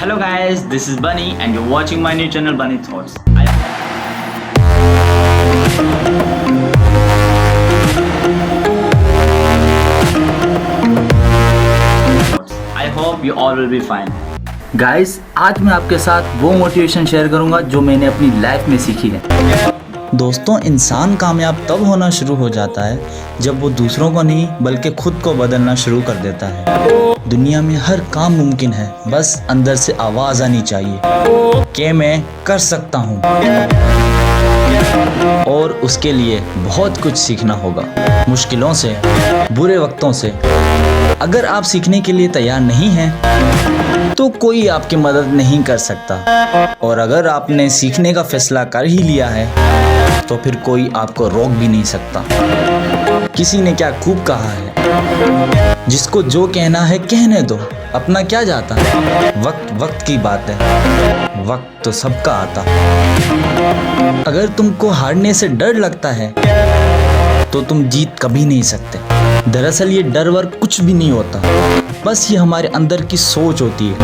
Hello guys, this is Bunny and you're watching my new channel Bunny Thoughts. I hope you all will be fine. Guys, आज मैं आपके साथ वो motivation share करूंगा जो मैंने अपनी लाइफ में सीखी है। दोस्तों, इंसान कामयाब तब होना शुरू हो जाता है जब वो दूसरों को नहीं बल्कि खुद को बदलना शुरू कर देता है। दुनिया में हर काम मुमकिन है, बस अंदर से आवाज़ आनी चाहिए कि मैं कर सकता हूँ, और उसके लिए बहुत कुछ सीखना होगा, मुश्किलों से, बुरे वक्तों से। अगर आप सीखने के लिए तैयार नहीं हैं तो कोई आपकी मदद नहीं कर सकता, और अगर आपने सीखने का फैसला कर ही लिया है तो फिर कोई आपको रोक भी नहीं सकता। किसी ने क्या खूब कहा है, जिसको जो कहना है कहने दो, अपना क्या जाता है। वक्त वक्त की बात है, वक्त तो सबका आता। अगर तुमको हारने से डर लगता है तो तुम जीत कभी नहीं सकते। दरअसल ये डर वर कुछ भी नहीं होता, बस ये हमारे अंदर की सोच होती है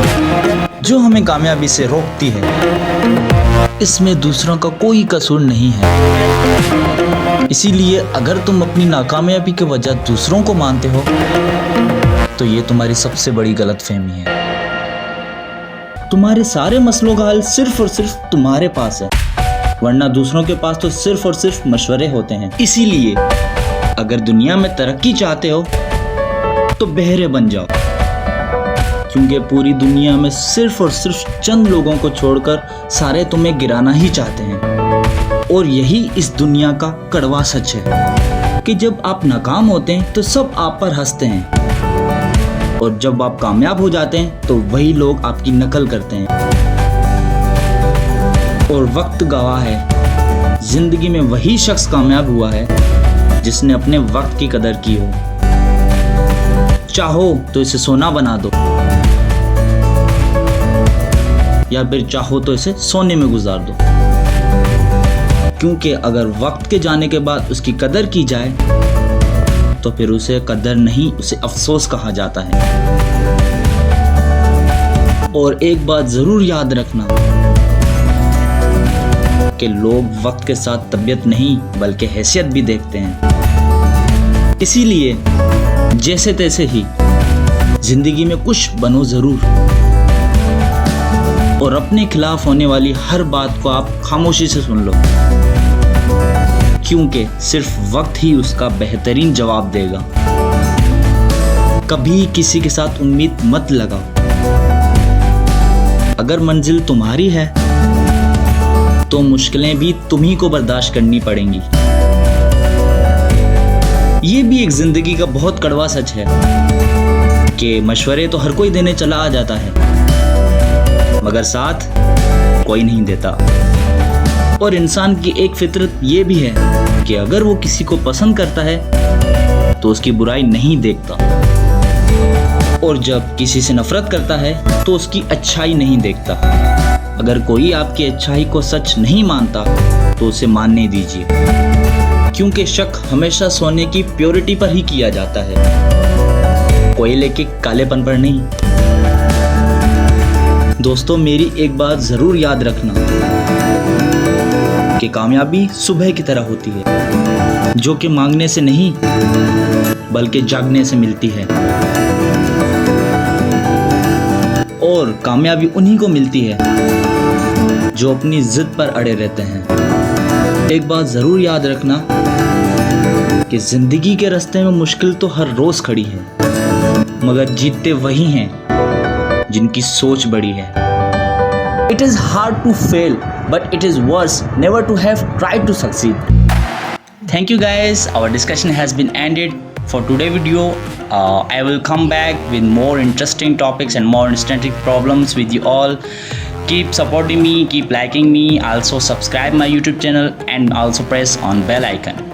जो हमें कामयाबी से रोकती है। इसमें दूसरों का कोई कसूर नहीं है। इसीलिए अगर तुम अपनी नाकामयाबी की वजह दूसरों को मानते हो तो ये तुम्हारी सबसे बड़ी गलतफहमी है। तुम्हारे सारे मसलों का हल सिर्फ और सिर्फ तुम्हारे पास है, वरना दूसरों के पास तो सिर्फ और सिर्फ मशवरे होते हैं। इसीलिए अगर दुनिया में तरक्की चाहते हो तो बहरे बन जाओ, क्योंकि पूरी दुनिया में सिर्फ और सिर्फ चंद लोगों को छोड़कर सारे तुम्हें गिराना ही चाहते हैं। और यही इस दुनिया का कड़वा सच है कि जब आप नाकाम होते हैं तो सब आप पर हंसते हैं, और जब आप कामयाब हो जाते हैं तो वही लोग आपकी नकल करते हैं। और वक्त गवाह है, जिंदगी में वही शख्स कामयाब हुआ है जिसने अपने वक्त की कदर की हो। चाहो तो इसे सोना बना दो, या फिर चाहो तो इसे सोने में गुजार दो, क्योंकि अगर वक्त के जाने के बाद उसकी कदर की जाए तो फिर उसे कदर नहीं, उसे अफसोस कहा जाता है। और एक बात जरूर याद रखना कि लोग वक्त के साथ तबीयत नहीं बल्कि हैसियत भी देखते हैं। इसीलिए जैसे तैसे ही जिंदगी में कुछ बनो जरूर, और अपने खिलाफ होने वाली हर बात को आप खामोशी से सुन लो, क्योंकि सिर्फ वक्त ही उसका बेहतरीन जवाब देगा। कभी किसी के साथ उम्मीद मत लगाओ। अगर मंजिल तुम्हारी है तो मुश्किलें भी तुम्ही को बर्दाश्त करनी पड़ेंगी। ये भी एक जिंदगी का बहुत कड़वा सच है कि मशवरे तो हर कोई देने चला आ जाता है, मगर साथ कोई नहीं देता। और इंसान की एक फितरत ये भी है कि अगर वो किसी को पसंद करता है तो उसकी बुराई नहीं देखता, और जब किसी से नफरत करता है तो उसकी अच्छाई नहीं देखता। अगर कोई आपकी अच्छाई को सच नहीं मानता तो उसे मानने दीजिए, क्योंकि शक हमेशा सोने की प्योरिटी पर ही किया जाता है, कोयले के कालेपन पर नहीं। दोस्तों, मेरी एक बात जरूर याद रखना कि कामयाबी सुबह की तरह होती है, जो कि मांगने से नहीं बल्कि जागने से मिलती है। और कामयाबी उन्हीं को मिलती है जो अपनी जिद पर अड़े रहते हैं। एक बात जरूर याद रखना कि जिंदगी के रास्ते में मुश्किल तो हर रोज खड़ी है, मगर जीतते वही हैं जिनकी सोच बड़ी है। It is hard to fail, but it is worse never to have tried to succeed. Thank you guys. Our discussion has been ended for today video. I will come back with more interesting topics and more interesting problems with you all. Keep supporting me, keep liking me, also subscribe my YouTube channel and also press on bell icon.